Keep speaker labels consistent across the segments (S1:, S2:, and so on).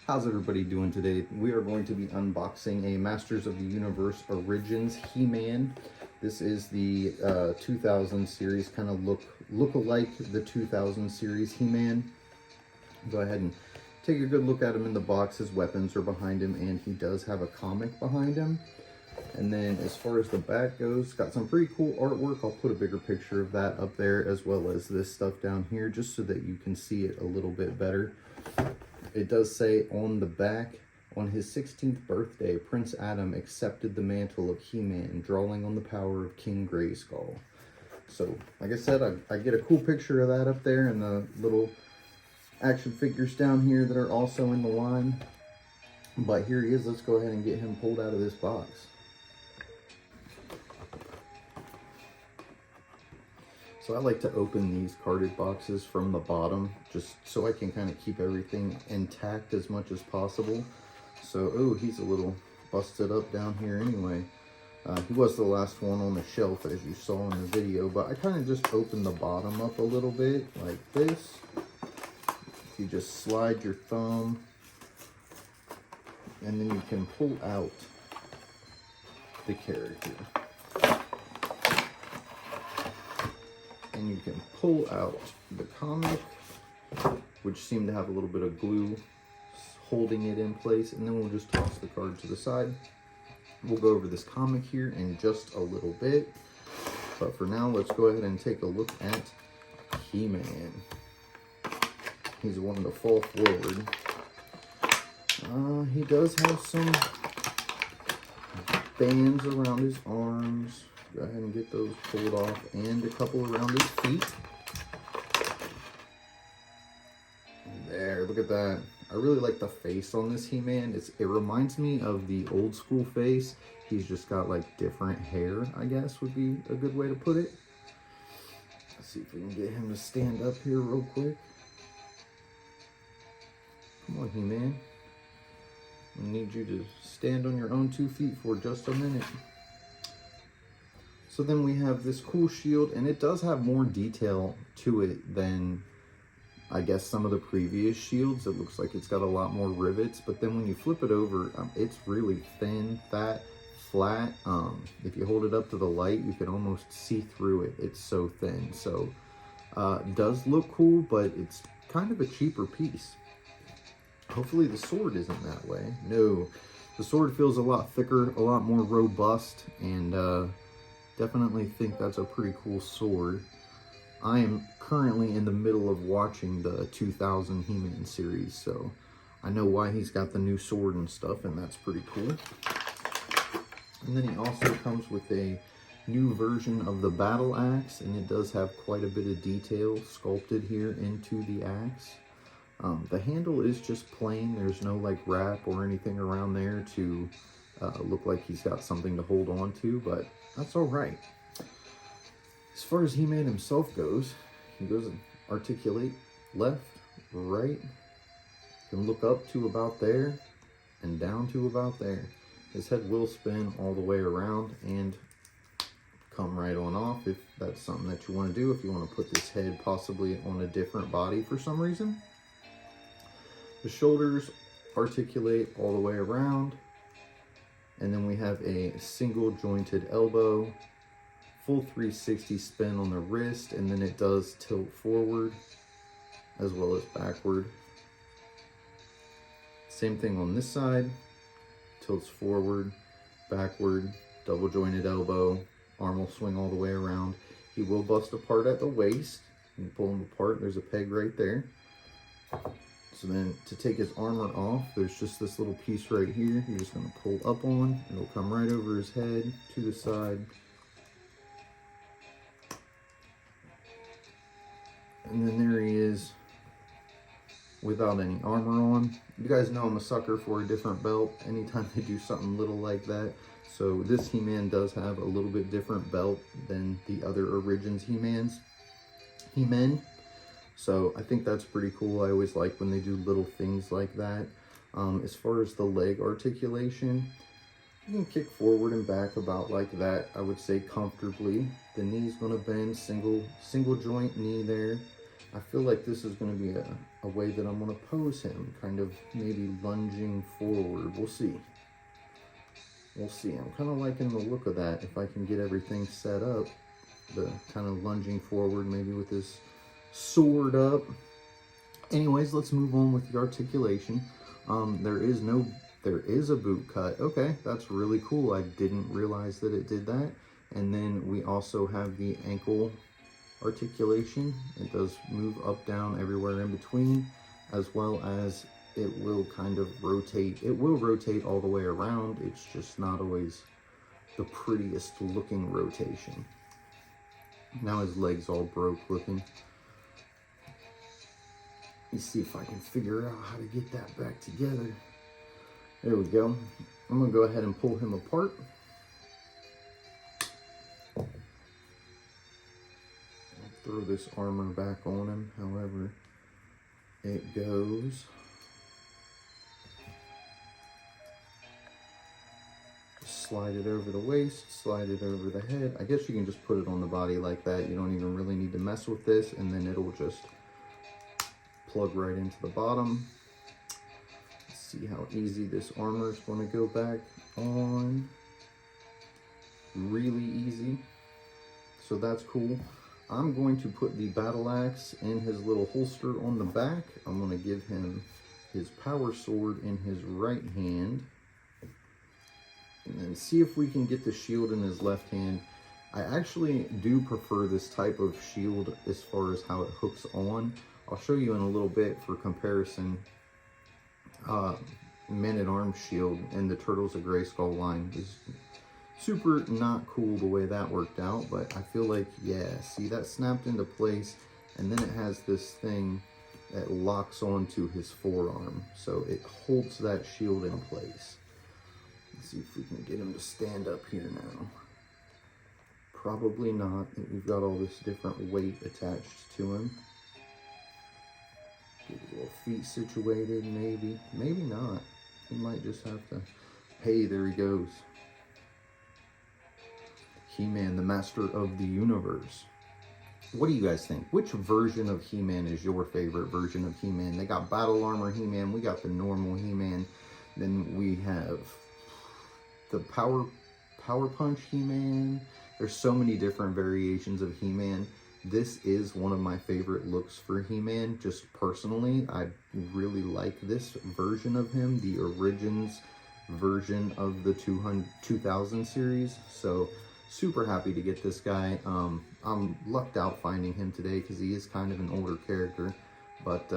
S1: How's everybody doing today? We are going to be unboxing a Masters of the Universe Origins He-Man. This is the 2000 series, kind of look alike the 2000 series He-Man. Go ahead and take a good look at him in the box. His weapons are behind him, and he does have a comic behind him. And then as far as the back goes, got some pretty cool artwork. I'll put a bigger picture of that up there, as well as this stuff down here, just so that you can see it a little bit better. It does say on the back, on his 16th birthday, Prince Adam accepted the mantle of He-Man, drawing on the power of King Grayskull. So, like I said, I get a cool picture of that up there, and the little action figures down here that are also in the line. But here he is. Let's go ahead and get him pulled out of this box. So I like to open these carded boxes from the bottom, just so I can kind of keep everything intact as much as possible. So, oh, he's a little busted up down here anyway. He was the last one on the shelf, as you saw in the video, but I kind of just opened the bottom up a little bit, like this. You just slide your thumb, and then you can pull out the character. And you can pull out the comic, which seemed to have a little bit of glue holding it in place, and then we'll just toss the card to the side. We'll go over this comic here in just a little bit, but for now, let's go ahead and take a look at He-Man. He's one to fall forward. He does have some bands around his arms. Go ahead and get those pulled off, and a couple around his feet. There, look at that. I really like the face on this He-Man. It reminds me of the old school face. He's just got like different hair, I guess would be a good way to put it. Let's see if we can get him to stand up here real quick. Come on, He-Man. I need you to stand on your own 2 feet for just a minute. So then we have this cool shield, and it does have more detail to it than, I guess, some of the previous shields. It looks like it's got a lot more rivets, but then when you flip it over, it's really thin, fat, flat. If you hold it up to the light, you can almost see through it. It's so thin. So it does look cool, but it's kind of a cheaper piece. Hopefully the sword isn't that way. No, the sword feels a lot thicker, a lot more robust, and definitely think that's a pretty cool sword. I am currently in the middle of watching the 2000 He-Man series, so I know why he's got the new sword and stuff, and that's pretty cool. And then he also comes with a new version of the battle axe, and it does have quite a bit of detail sculpted here into the axe. The handle is just plain. There's no like wrap or anything around there to look like he's got something to hold on to, but that's all right. As far as He-Man himself goes, he goes and articulate left, right. You can look up to about there and down to about there. His head will spin all the way around and come right on off if that's something that you want to do, if you want to put this head possibly on a different body for some reason. The shoulders articulate all the way around. And then we have a single jointed elbow, full 360 spin on the wrist, and then it does tilt forward as well as backward. Same thing on this side, tilts forward, backward, double jointed elbow, arm will swing all the way around. He will bust apart at the waist. You can pull him apart, there's a peg right there. So then to take his armor off, there's just this little piece right here. You're just going to pull up on. It'll come right over his head to the side. And then there he is without any armor on. You guys know I'm a sucker for a different belt anytime they do something little like that. So this He-Man does have a little bit different belt than the other Origins He-Men. So I think that's pretty cool. I always like when they do little things like that. As far as the leg articulation, you can kick forward and back about like that, I would say comfortably. The knee's gonna bend, single joint knee there. I feel like this is gonna be a way that I'm going to pose him, kind of maybe lunging forward. We'll see. We'll see. I'm kind of liking the look of that. If I can get everything set up, the kind of lunging forward, maybe with his sword up. Anyways, let's move on with the articulation. There is a boot cut. Okay, that's really cool. I didn't realize that it did that. And then we also have the ankle articulation. It does move up, down, everywhere in between, as well as it will kind of rotate. It will rotate all the way around. It's just not always the prettiest looking rotation. Now his leg's all broke looking. Let's see if I can figure out how to get that back together. There we go. I'm gonna go ahead and pull him apart. I'll throw this armor back on him, however it goes. Slide it over the waist, slide it over the head. I guess you can just put it on the body like that. You don't even really need to mess with this, and then it'll just plug right into the bottom. Let's see how easy this armor is going to go back on. Really easy. So that's cool. I'm going to put the battle axe in his little holster on the back. I'm going to give him his power sword in his right hand. And then see if we can get the shield in his left hand. I actually do prefer this type of shield as far as how it hooks on. I'll show you in a little bit for comparison. Man-at-Arms shield and the Turtles of Grayskull line is super not cool the way that worked out, but I feel like, yeah, see, that snapped into place, and then it has this thing that locks onto his forearm, so it holds that shield in place. Let's see if we can get him to stand up here now. Probably not. We've got all this different weight attached to him. Get his little feet situated, maybe. Maybe not. He might just have to... Hey, there he goes. He-Man, the master of the universe. What do you guys think? Which version of He-Man is your favorite version of He-Man? They got Battle Armor He-Man. We got the normal He-Man. Then we have the Power Punch He-Man. There's so many different variations of He-Man. This is one of my favorite looks for He-Man, just personally. I really like this version of him, the Origins version of the 2000 series. So super happy to get this guy. I'm lucked out finding him today because he is kind of an older character, but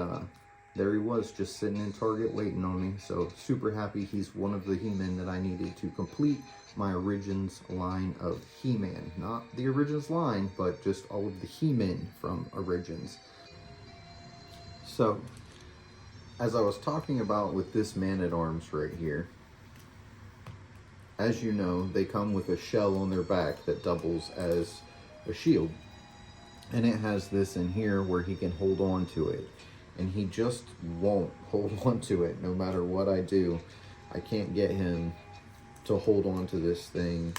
S1: there he was, just sitting in Target waiting on me. So super happy he's one of the He-Men that I needed to complete my Origins line of He-Man. Not the Origins line, but just all of the He-Men from Origins. So, as I was talking about with this Man-at-Arms right here, as you know, they come with a shell on their back that doubles as a shield. And it has this in here where he can hold on to it. And he just won't hold on to it no matter what I do. I can't get him to hold on to this thing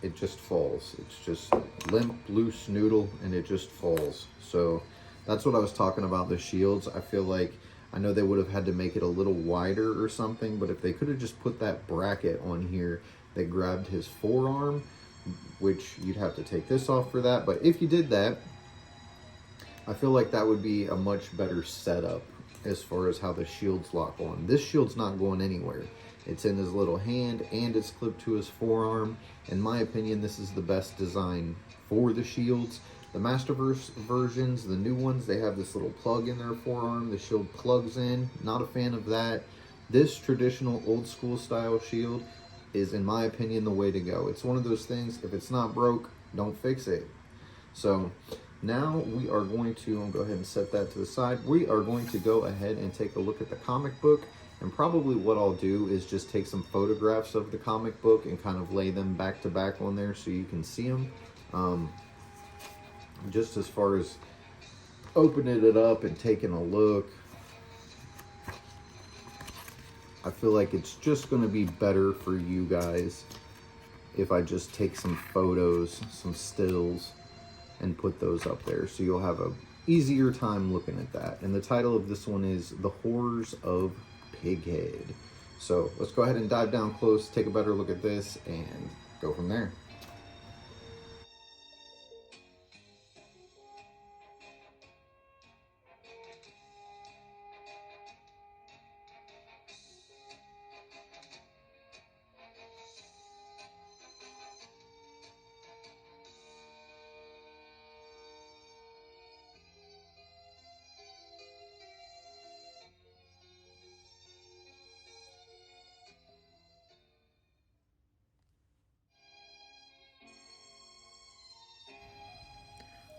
S1: it just falls. It's just limp, loose noodle, and it just falls. So that's what I was talking about, the shields. I feel like, I know they would have had to make it a little wider or something, but if they could have just put that bracket on here that grabbed his forearm, which you'd have to take this off for that, but if you did that, I feel like that would be a much better setup as far as how the shields lock on. This shield's not going anywhere. It's in his little hand and it's clipped to his forearm. In my opinion, this is the best design for the shields. The Masterverse versions, the new ones, they have this little plug in their forearm. The shield plugs in. Not a fan of that. This traditional old school style shield is, in my opinion, the way to go. It's one of those things, if it's not broke, don't fix it. So now we are going to, I'll go ahead and set that to the side. We are going to go ahead and take a look at the comic book. And probably what I'll do is just take some photographs of the comic book and kind of lay them back to back on there so you can see them. Just as far as opening it up and taking a look, I feel like it's just going to be better for you guys if I just take some photos, some stills, and put those up there. So you'll have a easier time looking at that. And the title of this one is The Horrors of Pighead. So let's go ahead and dive down close, take a better look at this, and go from there.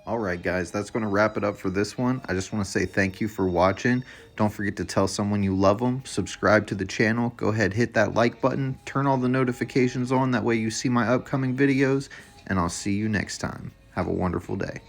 S1: All right, guys, that's going to wrap it up for this one. I just want to say thank you for watching. Don't forget to tell someone you love them. Subscribe to the channel. Go ahead, hit that like button. Turn all the notifications on. That way you see my upcoming videos. And I'll see you next time. Have a wonderful day.